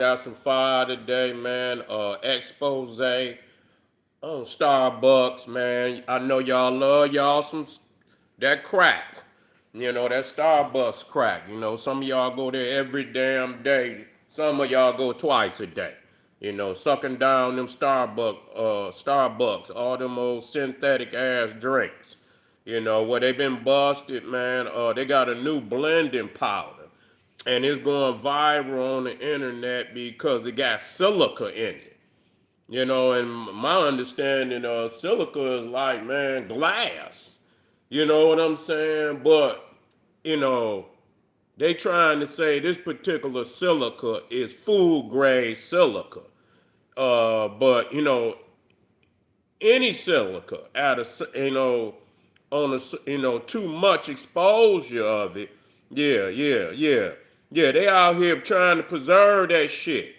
got some fire today, man. Expose on Starbucks, man. I know y'all love y'all some that crack. That Starbucks crack. Some of y'all go there every damn day. Some of y'all go twice a day. Sucking down them Starbucks, all them old synthetic ass drinks. Where they been busted, man. They got a new blending powder and it's going viral on the internet because it got silica in it. And my understanding of silica is like, man, glass. You know what I'm saying? But, you know, they trying to say this particular silica is food grade silica. But, any silica at on a, too much exposure of it. Yeah, they out here trying to preserve that shit.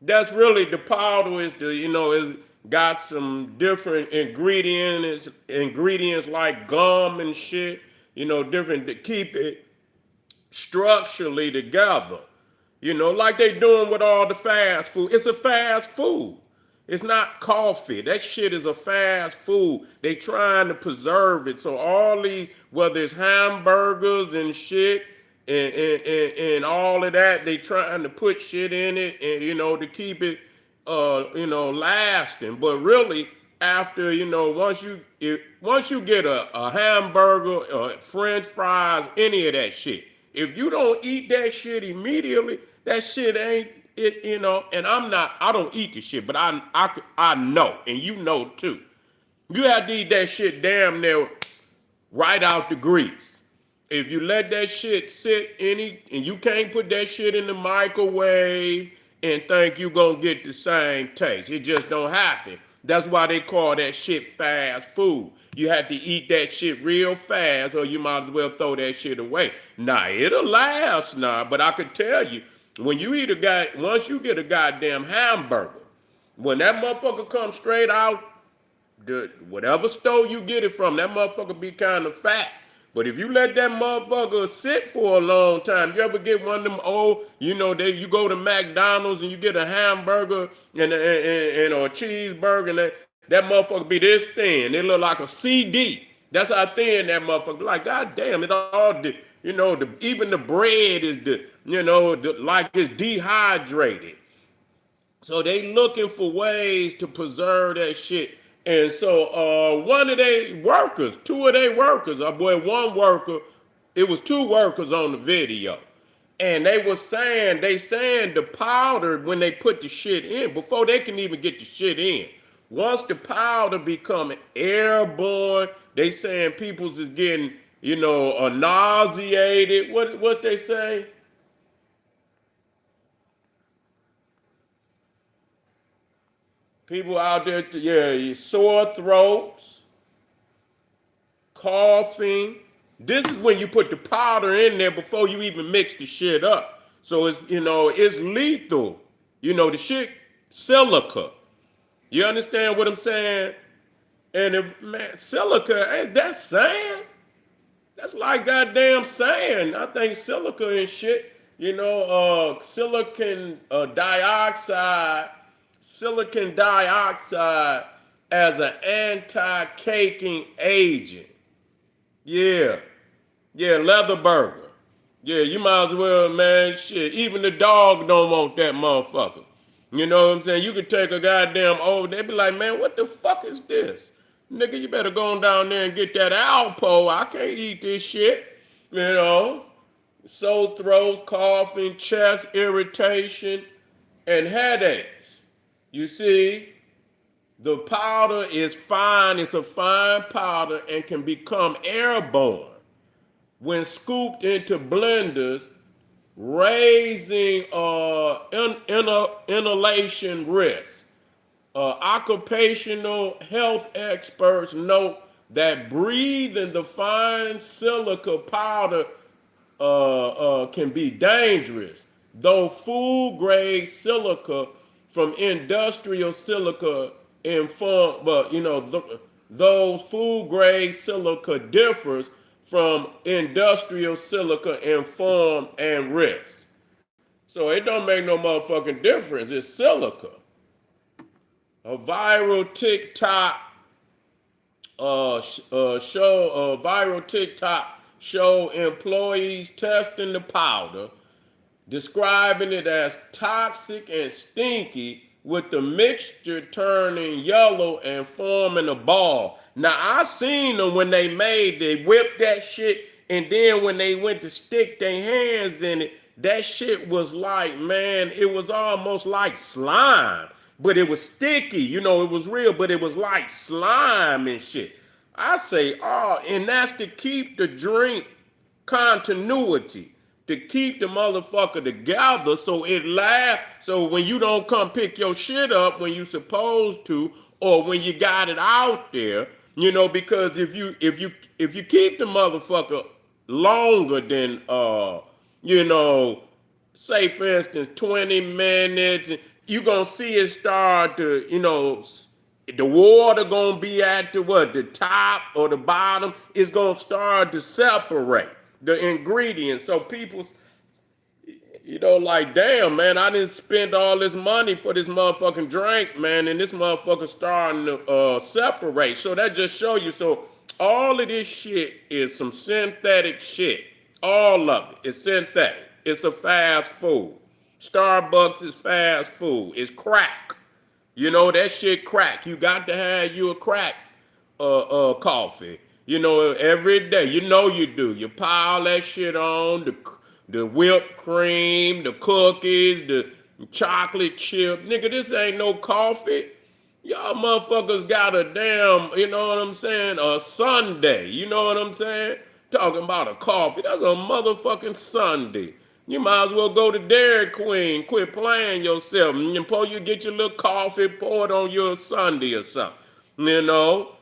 That's really the powder is is got some different ingredients like gum and shit, different to keep it structurally together. Like they doing with all the fast food. It's a fast food. It's not coffee. That shit is a fast food. They trying to preserve it. So all these, whether it's hamburgers and shit and all of that, they trying to put shit in it and to keep it lasting. But really, after once you get a hamburger or French fries, any of that shit, if you don't eat that shit immediately, that shit ain't it. And I don't eat the shit, but I know, and you know too. You have to eat that shit damn near right out the grease. If you let that shit sit and you can't put that shit in the microwave and think you gonna get the same taste. It just don't happen. That's why they call that shit fast food. You have to eat that shit real fast or you might as well throw that shit away. Nah, it'll last now, but I could tell you, when you once you get a goddamn hamburger, when that motherfucker comes straight out whatever store you get it from, that motherfucker be kind of fat. But if you let that motherfucker sit for a long time, you ever get one of them old, you go to McDonald's and you get a hamburger and a cheeseburger, and that motherfucker be this thin. It look like a CD. That's how thin that motherfucker. Like, god damn, it all even the bread is like it's dehydrated. So they looking for ways to preserve that shit. And so one of their workers, two of their workers, one worker, it was two workers on the video. And they saying the powder, when they put the shit in, before they can even get the shit in, once the powder become airborne, they saying people's is getting, nauseated. What they say? People out there, yeah, sore throats, coughing. This is when you put the powder in there before you even mix the shit up. So it's lethal. The shit silica. You understand what I'm saying? And if man, silica, is that sand? That's like goddamn sand. I think silica and shit. Dioxide silicon dioxide as an anti-caking agent. Yeah. Yeah, leather burger. Yeah, you might as well, man, shit. Even the dog don't want that motherfucker. You know what I'm saying? You could take a goddamn they be like, man, what the fuck is this? Nigga, you better go on down there and get that Alpo. I can't eat this shit. Sore throats, coughing, chest irritation, and headaches. You see, the powder is fine. It's a fine powder and can become airborne when scooped into blenders, raising inhalation risk. Occupational health experts note that breathing the fine silica powder can be dangerous, though food grade silica from industrial silica inform, but those food grade silica differs from industrial silica in form and risk. So it don't make no motherfucking difference. It's silica. A viral TikTok viral TikTok show employees testing the powder, describing it as toxic and stinky, with the mixture turning yellow and forming a ball. Now I seen them when they whipped that shit, and then when they went to stick their hands in it, that shit was like, man, it was almost like slime, but it was sticky. It was real, but it was like slime and shit. I say, oh, and that's to keep the drink continuity, to keep the motherfucker together so it lasts. So when you don't come pick your shit up when you supposed to, or when you got it out there, because if you keep the motherfucker longer than you know, say for instance 20 minutes, you gonna see it start to, the water gonna be at the top or the bottom. It's gonna start to separate the ingredients. So people, like, damn, man, I didn't spend all this money for this motherfucking drink, man, and this motherfucker starting to separate. So that just show you. So all of this shit is some synthetic shit. All of it is synthetic. It's a fast food. Starbucks is fast food. It's crack. That shit crack. You got to have you a crack coffee. Every day. You do. You pile that shit on, the whipped cream, the cookies, the chocolate chip. Nigga, this ain't no coffee. Y'all motherfuckers got a damn, you know what I'm saying, a Sunday. You know what I'm saying? Talking about a coffee. That's a motherfucking Sunday. You might as well go to Dairy Queen. Quit playing yourself. You get your little coffee, pour it on your Sunday or something. You know?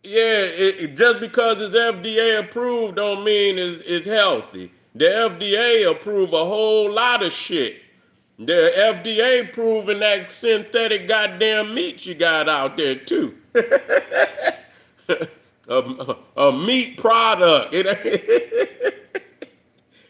Yeah, just because it's FDA approved don't mean it's healthy. The FDA approve a whole lot of shit. The FDA proving that synthetic goddamn meat you got out there too. a meat product.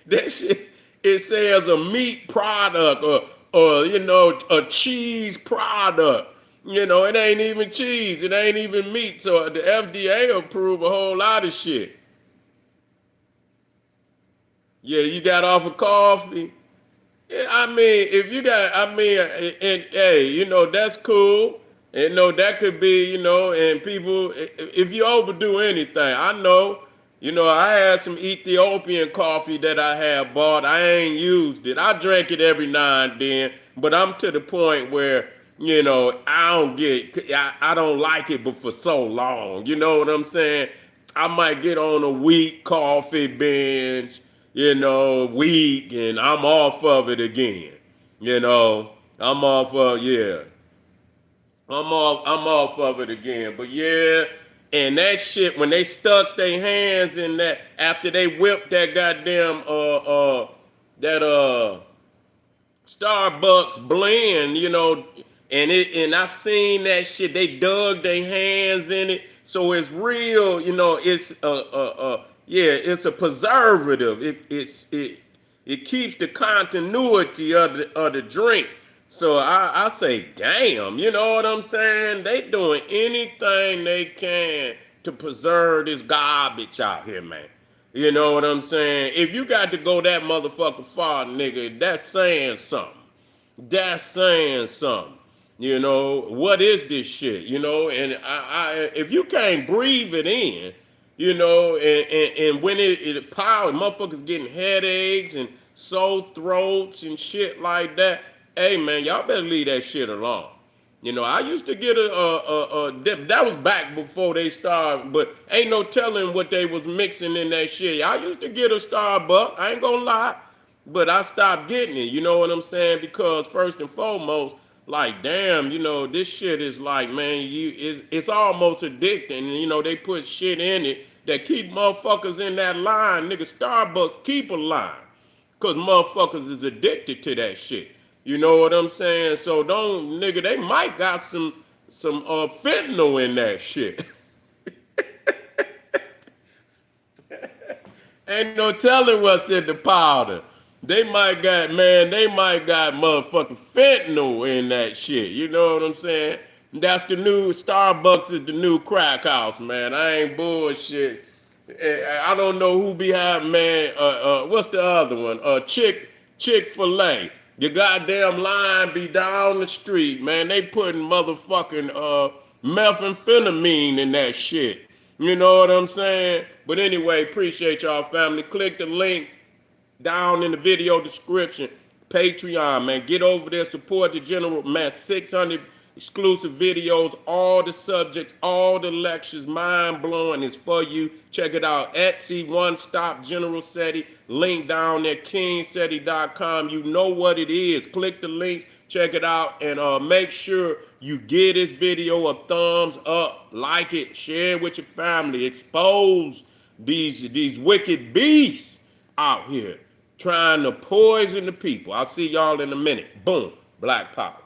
That shit, it says a meat product or a cheese product. It ain't even cheese. It ain't even meat. So the FDA approve a whole lot of shit. Yeah, you got off of coffee. Yeah, I mean, if you got, I mean, and hey, that's cool. That could be, and people, if you overdo anything, I know, I had some Ethiopian coffee that I had bought. I ain't used it. I drank it every now and then, but I'm to the point where, I don't like it, but for so long. You know what I'm saying? I might get on a week coffee binge, week, and I'm off of it again. I'm off of, yeah. I'm off of it again. But yeah, and that shit, when they stuck their hands in that after they whipped that goddamn that Starbucks blend, and I seen that shit. They dug their hands in it, so it's real. It's yeah, it's a preservative. It keeps the continuity of the drink. So I say, damn, you know what I'm saying? They doing anything they can to preserve this garbage out here, man. You know what I'm saying? If you got to go that motherfucker far, nigga, that's saying something. That's saying something. What is this shit? And if you can't breathe it in, and when it power, motherfuckers getting headaches and sore throats and shit like that. Hey man, y'all better leave that shit alone. I used to get a dip. That was back before they started, but ain't no telling what they was mixing in that shit. I used to get a Starbucks. I ain't gonna lie, but I stopped getting it. You know what I'm saying? Because first and foremost, like, damn, this shit is like, man, it's almost addicting. They put shit in it that keep motherfuckers in that line. Nigga, Starbucks keep a line. Cause motherfuckers is addicted to that shit. You know what I'm saying? So don't, nigga, they might got some fentanyl in that shit. Ain't no telling what's in the powder. They might got, man, they might got motherfucking fentanyl in that shit. You know what I'm saying? That's the new Starbucks is the new crack house, man. I ain't bullshit. I don't know who behind, man. What's the other one? Chick-fil-A. Your goddamn line be down the street, man. They putting motherfucking methamphetamine in that shit. You know what I'm saying? But anyway, appreciate y'all, family. Click the link down in the video description. Patreon, man. Get over there, support the general, man. 600 exclusive videos, all the subjects, all the lectures, mind blowing. It's for you. Check it out. Etsy, One Stop General Seti. Link down there, kingseti.com. You know what it is. Click the links, check it out, and make sure you give this video a thumbs up. Like it, share it with your family. Expose these wicked beasts out here trying to poison the people. I'll see y'all in a minute. Boom. Black Power.